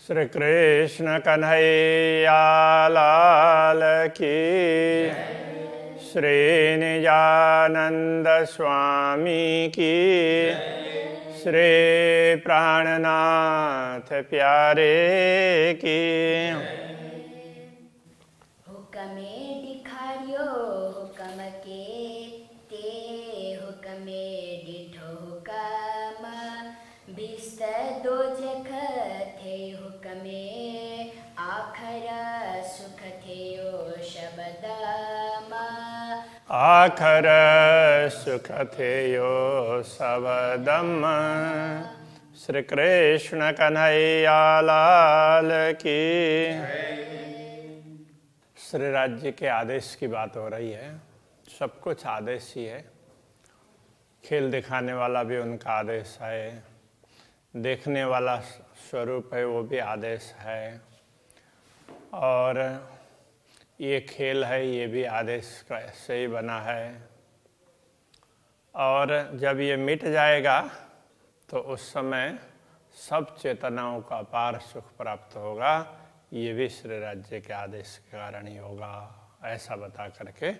श्री कृष्ण कन्हैया लाल की, श्री निजानंद स्वामी की, श्री प्राणनाथ प्यारे की। हुक्मे दिखारियो हुक्म के ते, हुक्मे डिठो हुक्म बिस्त दो जख थे, हुक्मे आखर सुख थे ओ शबदमा, आखर सुख थे यो सबदम। श्री कृष्ण कन्हैया लाल की। श्री राज्य के आदेश की बात हो रही है। सब कुछ आदेश ही है। खेल दिखाने वाला भी उनका आदेश है, देखने वाला स्वरूप है वो भी आदेश है, और ये खेल है ये भी आदेश से ही बना है। और जब ये मिट जाएगा तो उस समय सब चेतनाओं का अपार सुख प्राप्त होगा। ये भी श्री राज्य के आदेश के कारण ही होगा, ऐसा बता करके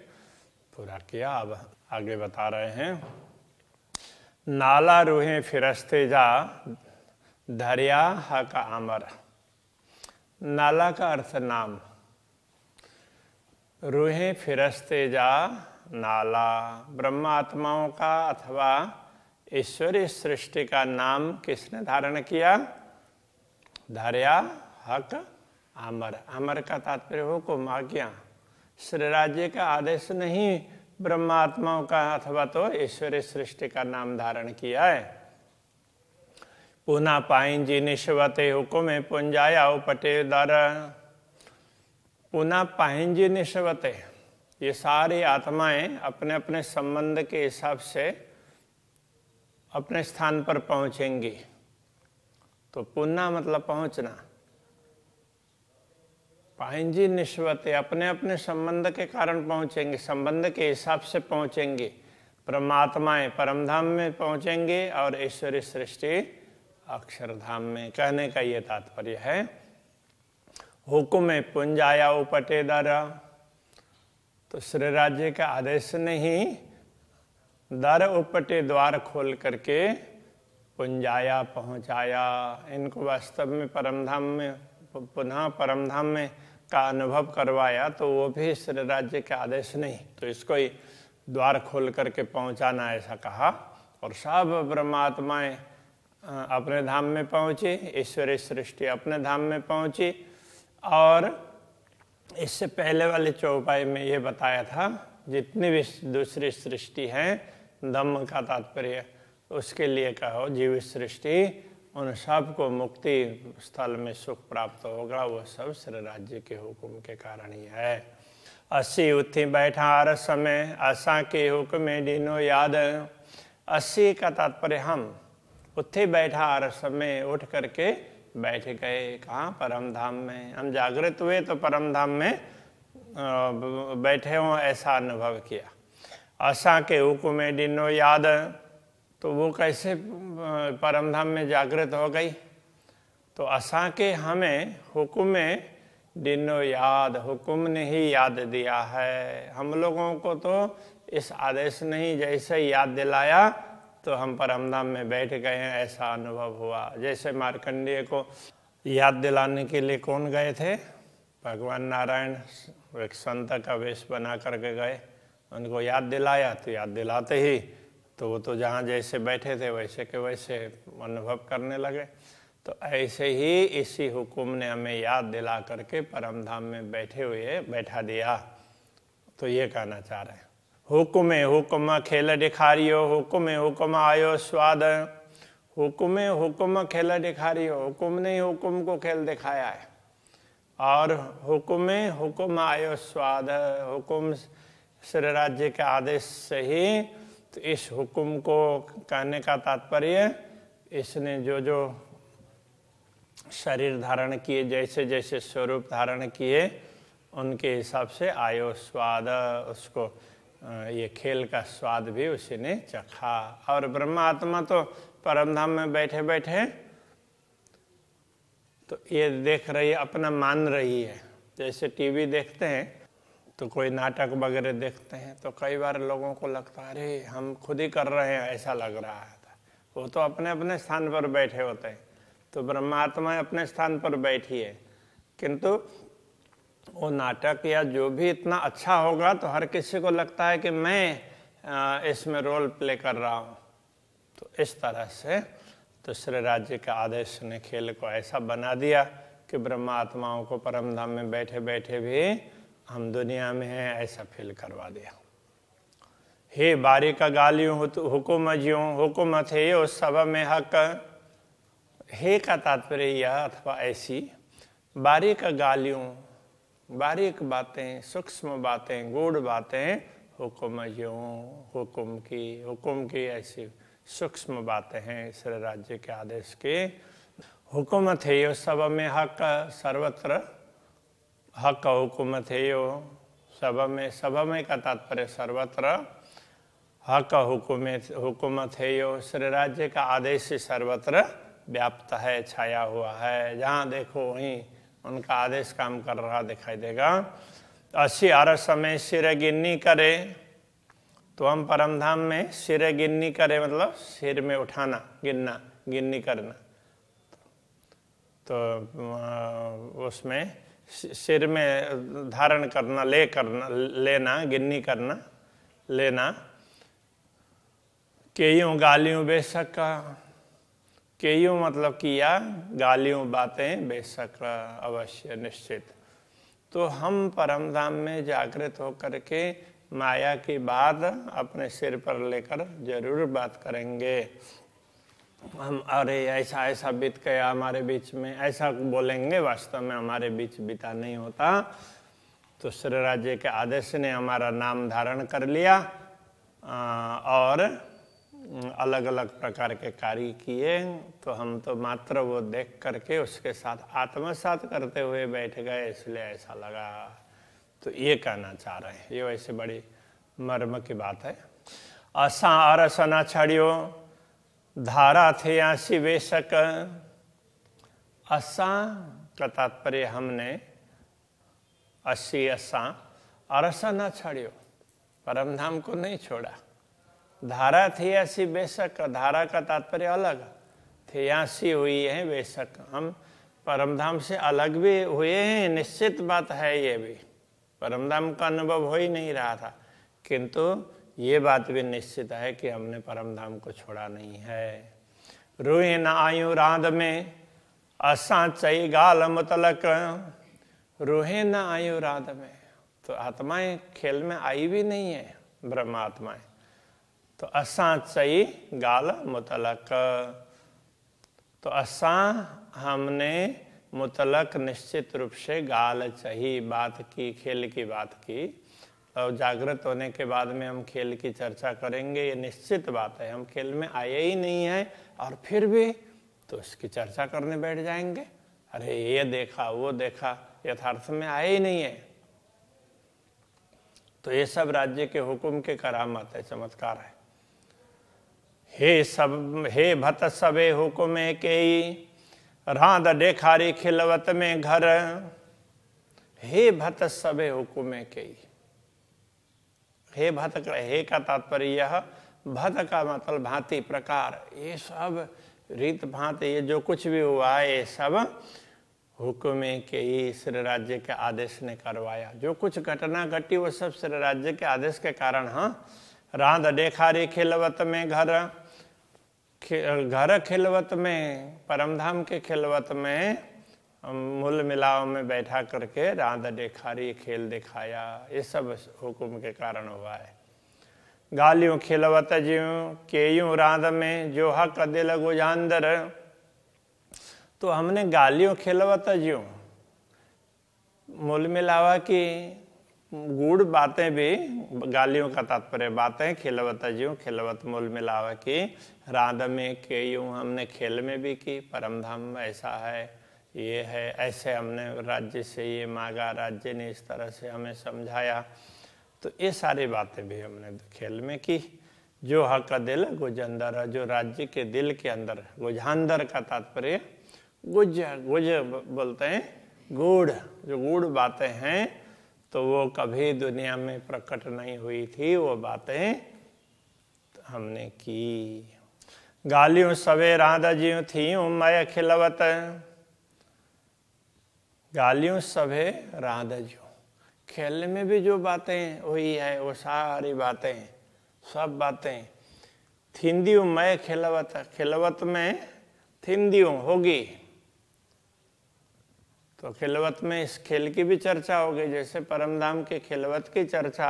पूरा किया। अब आगे बता रहे हैं। नाला रूहें फिरस्ते जा, दरिया का अमर। नाला का अर्थ नाम, रूहें फिरस्ते जा नाला, ब्रह्मात्माओं का अथवा ईश्वरीय सृष्टि का नाम किसने धारण किया? दरिया हक अमर। अमर का तात्पर्य हुकुम, आज्ञा। श्री राज्य का आदेश नहीं ब्रह्मात्माओं का अथवा तो ईश्वरीय सृष्टि का नाम धारण किया है। पुनः पाइन जी निश्वते हुकुम पुंजाया उपटे दर। पुनः पाइन जी निश्वते, ये सारी आत्माएं अपने अपने संबंध के हिसाब से अपने स्थान पर पहुंचेंगी। तो पुनः मतलब पहुंचना, पाहिंजी निश्वते अपने अपने संबंध के कारण पहुंचेंगे, संबंध के हिसाब से पहुंचेंगे। परमात्माएं परमधाम में पहुंचेंगे और ईश्वरीय सृष्टि अक्षरधाम में। कहने का ये तात्पर्य है। हुकुम पुंजाया उपटे दर, तो श्री राज्य का आदेश नहीं, दर उपटे द्वार खोल करके पुंजाया पहुंचाया इनको वास्तव में परमधाम में, पुनः परमधाम में का अनुभव करवाया। तो वो भी श्री राज्य के आदेश नहीं, तो इसको ही द्वार खोल करके पहुंचाना ऐसा कहा। और सब ब्रह्मात्माएं अपने धाम में पहुंची, ईश्वरीय सृष्टि अपने धाम में पहुंची। और इससे पहले वाले चौपाई में ये बताया था जितनी भी दूसरी सृष्टि है, धम्म का तात्पर्य उसके लिए कहो जीव सृष्टि, उन सब को मुक्ति स्थल में सुख प्राप्त होगा। वो सब श्री राज्य के हुक्म के कारण ही है। अस्सी उठी बैठा हर समय, आशा के हुक्म डिनो याद। अस्सी का तात्पर्य हम उठे बैठा हर समय, उठ करके बैठ गए कहाँ? परम धाम में। हम जागृत हुए तो परम धाम में बैठे हों ऐसा अनुभव किया। आशा के हुक्म डिनो याद, तो वो कैसे परम धाम में जागृत हो गई? तो आशा के हमें हुक्म डिनो याद, हुक्म ने ही याद दिया है। हम लोगों को तो इस आदेश ने ही जैसे याद दिलाया तो हम परमधाम में बैठ गए हैं ऐसा अनुभव हुआ। जैसे मार्कंडेय को याद दिलाने के लिए कौन गए थे? भगवान नारायण एक संत का वेश बना करके गए, उनको याद दिलाया। तो याद दिलाते ही तो वो तो जहाँ जैसे बैठे थे वैसे के वैसे अनुभव करने लगे। तो ऐसे ही इसी हुक्म ने हमें याद दिला करके परमधाम में बैठे हुए बैठा दिया। तो ये कहना चाह रहे हैं। हुक्म खेल दिखारियो, हुक्म आयो स्वाद। हुक्म खेल दिखारियो, हुक्म ने हुक्म को खेल दिखाया है। और हुक्म आयो स्वाद, हुक्म श्री राज्य के आदेश से ही। तो इस हुक्म को कहने का तात्पर्य, इसने जो जो शरीर धारण किए, जैसे जैसे स्वरूप धारण किए, उनके हिसाब से आयो स्वाद, उसको ये खेल का स्वाद भी उसी ने चखा। और ब्रह्मात्मा तो परमधाम में बैठे बैठे तो ये देख रही है, अपना मान रही है। जैसे टीवी देखते हैं तो कोई नाटक वगैरह देखते हैं तो कई बार लोगों को लगता है अरे हम खुद ही कर रहे हैं, ऐसा लग रहा है। वो तो अपने अपने स्थान पर बैठे होते हैं। तो ब्रह्मात्मा अपने स्थान पर बैठी है, किंतु वो नाटक या जो भी इतना अच्छा होगा तो हर किसी को लगता है कि मैं इसमें रोल प्ले कर रहा हूँ। तो इस तरह से दूसरे राज्य के आदेश ने खेल को ऐसा बना दिया कि ब्रह्मात्माओं को परमधाम में बैठे बैठे भी हम दुनिया में हैं ऐसा फील करवा दिया। हे बारी का गालियों हुकुम ज्यों हुकुम थे यो सब में हक। हे का तात्पर्य यह अथवा ऐसी बारीक गालियों, बारीक बातें, सूक्ष्म बातें, गूढ़ बातें, हुकुम ज्यों हुकुम की ऐसी सूक्ष्म बातें हैं इस राज्य के आदेश के। हुकुम थे यो सब में हक, सर्वत्र हक हुकुम थे यो सब में का तात्पर्य सर्वत्र, हक हुकुम थे यो श्री राज्य का आदेश सर्वत्र व्याप्त है, छाया हुआ है। जहाँ देखो वहीं उनका आदेश काम कर रहा दिखाई देगा। 80 अरस में सिर गिन्नी करे, तो हम परमधाम में सिर गिन्नी करे मतलब सिर में उठाना, गिनना, गिन्नी करना। तो उसमें सिर में धारण करना, लेना, गिन्नी करना, लेना। केयों गालियों बेशक, केयों मतलब किया, गालियों बातें बेशक अवश्य निश्चित। तो हम परमधाम में जागृत होकर के माया की बात अपने सिर पर लेकर जरूर बात करेंगे। हम अरे ऐसा ऐसा बीत गया हमारे बीच में, ऐसा बोलेंगे, वास्तव में हमारे बीच बीता नहीं होता। तो श्री राज्य के आदेश ने हमारा नाम धारण कर लिया और अलग अलग प्रकार के कार्य किए। तो हम तो मात्र वो देख करके उसके साथ आत्मसात करते हुए बैठ गए, इसलिए ऐसा लगा। तो ये कहना चाह रहे हैं, ये वैसे बड़ी मर्म की बात है। असा अरस न छड़ियो धारा थे आसी बेशक। असा का तात्पर्य हमने, अस्सी असा, अरसा न छड़ियो, परमधाम को नहीं छोड़ा। धारा थी ऐसी बेशक, धारा का तात्पर्य अलग, थे ऐसी हुई है बेशक। हम परमधाम से अलग भी हुए हैं, निश्चित बात है। ये भी परमधाम का अनुभव हो ही नहीं रहा था, किंतु ये बात भी निश्चित है कि हमने परमधाम को छोड़ा नहीं है। रूहे न आयु रांद में असा चई गाल मुतलक। रूहे न आयु रांद में, तो आत्माएं खेल में आई भी नहीं है, ब्रह्मात्माएं। तो असा चई गाल मुतलक, तो असा हमने मुतलक निश्चित रूप से गाल चही बात की, खेल की बात की। और जागृत होने के बाद में हम खेल की चर्चा करेंगे, ये निश्चित बात है। हम खेल में आए ही नहीं है और फिर भी तो इसकी चर्चा करने बैठ जाएंगे। अरे ये देखा वो देखा, यथार्थ में आए ही नहीं है। तो ये सब राज्य के हुक्म के करामत है, चमत्कार है। हे भत सबे हुक्मे केई रांद डेखारी खिलवत में घर। हे भत सबे हुक्मे केई, हे भत, हे का तात्पर्य यह, भत का मतलब भांति प्रकार, ये सब रीत भांति, ये जो कुछ भी हुआ है ये सब हुक्मे के ही श्री राज्य के आदेश ने करवाया। जो कुछ घटना घटी वो सब श्री राज्य के आदेश के कारण। हाँ, रांद डेखारी खिलवत में घर, घर खिलवत में, परमधाम के खिलवत में मूल मिलाव में बैठा करके रांद डेखारी खेल दिखाया। ये सब हुक्म के कारण हुआ है। गालियों खिलवत ज्यों केयूं रांद में जो हक दिल गुजांदर। तो हमने गालियों खिलवत ज्यों, मूल मिलावा की गूढ़ बातें भी, गालियों का तात्पर्य बातें, खिलवत ज्यों खिलवत मूल मिलावा की, रांद में केयूं हमने खेल में भी की। परमधाम ऐसा है, ये है, ऐसे हमने राज्य से ये मांगा, राज्य ने इस तरह से हमें समझाया। तो ये सारी बातें भी हमने खेल में की। जो हक दिल गुजंदर, जो राज्य के दिल के अंदर, गुजांदर का तात्पर्य गुज गुज बोलते हैं गूढ़, जो गूढ़ बातें हैं तो वो कभी दुनिया में प्रकट नहीं हुई थी, वो बातें हमने की। गालियों सवे राधा जियों थियों मैं खिलवत, गालियों सभे राधा जियों, खेलने में भी जो बातें हुई है वो सारी बातें, सब बातें। थिंदियों मैं खिलवत, खिलवत में थिंदियों होगी, तो खिलवत में इस खेल की भी चर्चा होगी। जैसे परमधाम के खिलवत की चर्चा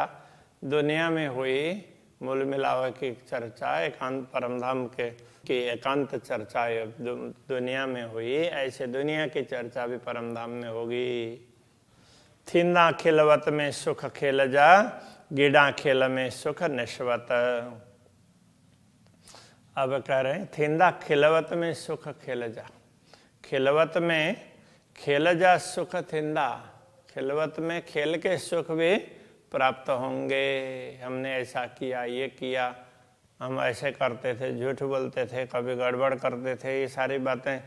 दुनिया में हुई, मूल मिलावे की चर्चा एकांत परमधाम के की एकांत चर्चा दुनिया में हुई, ऐसे दुनिया की चर्चा भी परमधाम में होगी। थिंदा खिलवत में सुख खेल जा, गिडा खेल में सुख निश्वत। अब कह रहे हैं थिंदा खिलवत में सुख खेल जा, खिलवत में खेल जा सुख थिंदा, खिलवत में खेल के सुख भी प्राप्त होंगे। हमने ऐसा किया, ये किया, हम ऐसे करते थे, झूठ बोलते थे, कभी गड़बड़ करते थे, ये सारी बातें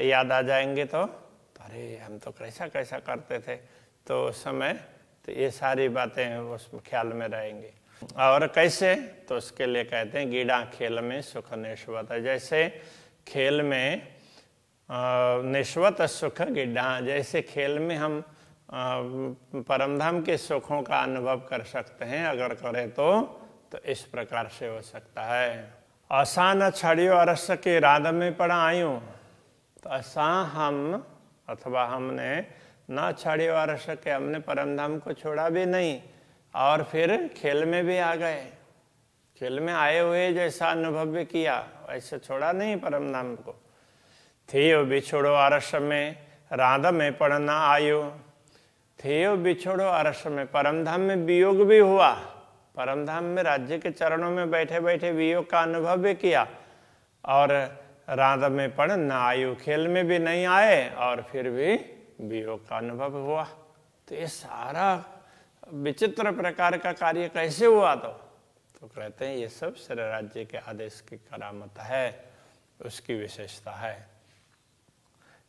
याद आ जाएंगे तो अरे हम तो कैसा कैसा करते थे, तो उस समय तो ये सारी बातें उस ख्याल में रहेंगे। और कैसे, तो उसके लिए कहते हैं गीड़ा खेल में सुख निश्वत। जैसे खेल में निश्वत सुख गिड्ढा, जैसे खेल में हम परमधाम के सुखों का अनुभव कर सकते हैं, अगर करें तो इस प्रकार से हो सकता है। असा न छड़ियो अरस के राध में पड़ा आयूं, तो असा हम अथवा हमने न छड़ियो अरस के, हमने परमधाम को छोड़ा भी नहीं और फिर खेल में भी आ गए, खेल में आए हुए जैसा अनुभव भी किया, ऐसे छोड़ा नहीं परमधाम को। थियो बिछोड़ो अरस में राधा में पढ़ना आयो, थियो बिछोड़ो अरस में, परमधाम में वियोग भी हुआ, परमधाम में राज्य के चरणों में बैठे बैठे वियोग का अनुभव भी किया, और राधा में पढ़ न आयु, खेल में भी नहीं आए और फिर भी वियोग का अनुभव हुआ। तो ये सारा विचित्र प्रकार का कार्य कैसे हुआ? तो कहते हैं ये सब श्री राज्य के आदेश की करामत है, उसकी विशेषता है।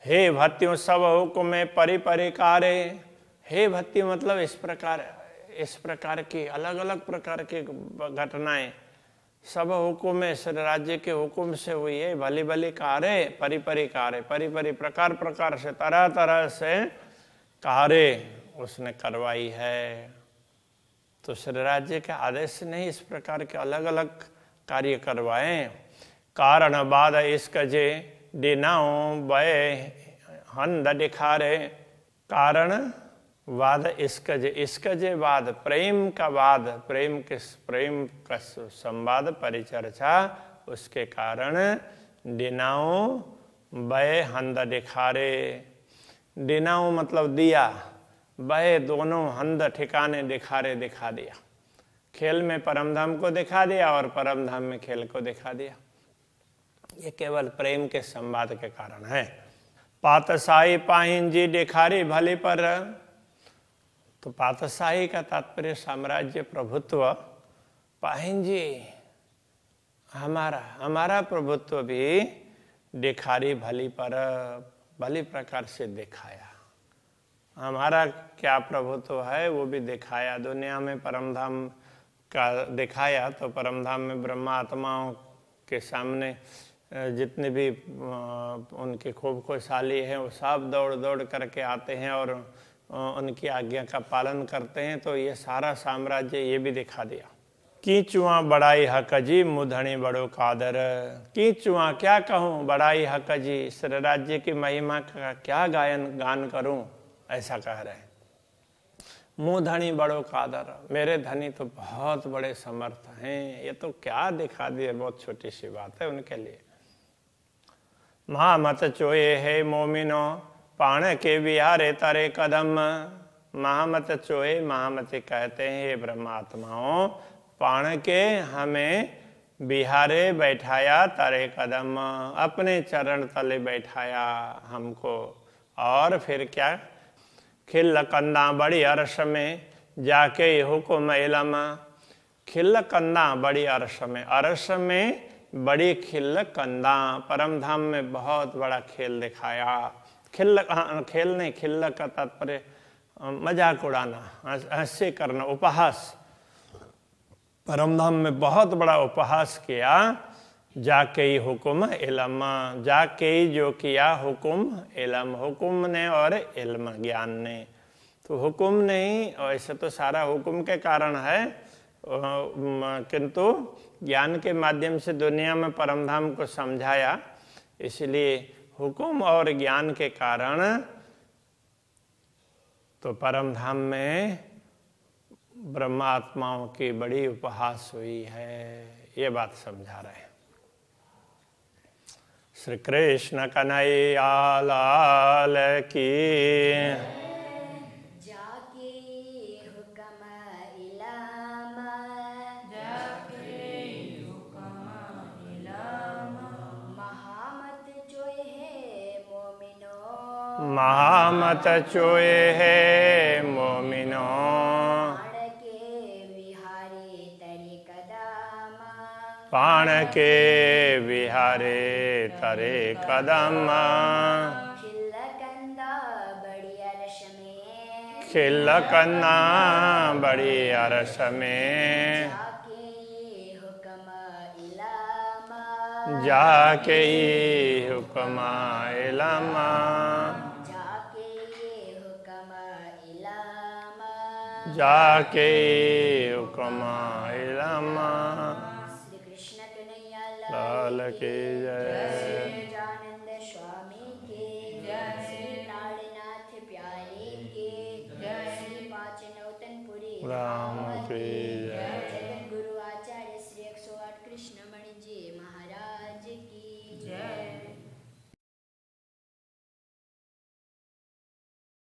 हे भक्तियों सब हुक्म में परि परिकारे, हे भक्ति मतलब इस प्रकार की अलग अलग प्रकार की घटनाएं सब हुक्म में श्री राज्य के हुक्म से हुई है। भली भली कारे परि परि कारे, परि परि प्रकार प्रकार से तरह तरह से कारे उसने करवाई है। तो श्री राज्य के आदेश से नहीं, इस प्रकार के अलग अलग कार्य करवाए। कारण बाद इसका जे डिनाओ बय हंद दिखारे, कारण वाद इसका जे वाद, प्रेम का वाद, प्रेम का संवाद परिचर्चा, उसके कारण डिनाओ बय हंद दिखारे, डिनाओ मतलब दिया, बय दोनों हंद ठिकाने दिखारे दिखा दिया, खेल में परमधाम को दिखा दिया और परमधाम में खेल को दिखा दिया। ये केवल प्रेम के संवाद के कारण है। पातशाही पाहिन जी दिखारी भली पर, तो पातशाही का तात्पर्य साम्राज्य प्रभुत्व, पाहिन जी हमारा प्रभुत्व भी दिखारी भली पर, भली प्रकार से दिखाया। हमारा क्या प्रभुत्व है वो भी दिखाया, दुनिया में परमधाम का दिखाया। तो परमधाम में ब्रह्मा आत्माओं के सामने जितने भी उनके खूब खुशहाली हैं वो सब दौड़ दौड़ करके आते हैं और उनकी आज्ञा का पालन करते हैं। तो ये सारा साम्राज्य ये भी दिखा दिया। कीचुआ बड़ाई हक जी मुधनी बड़ो कादर, कीचुआ क्या कहूँ, बड़ाई हक जी श्री राज्य की महिमा का क्या गान करूं, ऐसा कह रहे हैं। मुँह धनी बड़ो कादर, मेरे धनी तो बहुत बड़े समर्थ हैं, ये तो क्या दिखा दिए, बहुत छोटी सी बात है उनके लिए। महामत चोए है मोमिनो पाण के बिहारे तारे कदम, महामत चोए, महामति कहते हैं हे ब्रह्मात्माओं, पाण के हमें बिहारे बैठाया तारे कदम, अपने चरण तले बैठाया हमको। और फिर क्या, खिल कंदा बड़ी अरस में जाके हुकुम इलम, खिल कंदा बड़ी अरस में बड़ी खिल्ल कंदा, परम धाम में बहुत बड़ा खेल दिखाया। खेल नहीं, खिल्ल का तात्पर्य मजाक उड़ाना, हंसी करना, उपहास। परम धाम में बहुत बड़ा उपहास किया। जाके ही हुकुम इलम, जाके ही जो किया हुकुम इलम, हुकुम ने और इल्म ज्ञान ने। तो हुकुम नहीं, ऐसे तो सारा हुकुम के कारण है, किंतु ज्ञान के माध्यम से दुनिया में परमधाम को समझाया। इसलिए हुकुम और ज्ञान के कारण तो परमधाम में ब्रह्मात्माओं की बड़ी उपहास हुई है, ये बात समझा रहे हैं। श्री कृष्ण कन्हैया लाल की। जाके हुक्म इलामा, महामत चोए है मोमिनो, महामत चोए है मोमिनो, पाण के विहारे तरे कदम, खिल कन्ना बड़ी अरस में, जाके ही हुक्म इलमा, जाके हुक्म इलमा। लाल की जय। आनंद स्वामी के जय, नाथ प्यारे के जय, पाँच नौतनपुरी राम की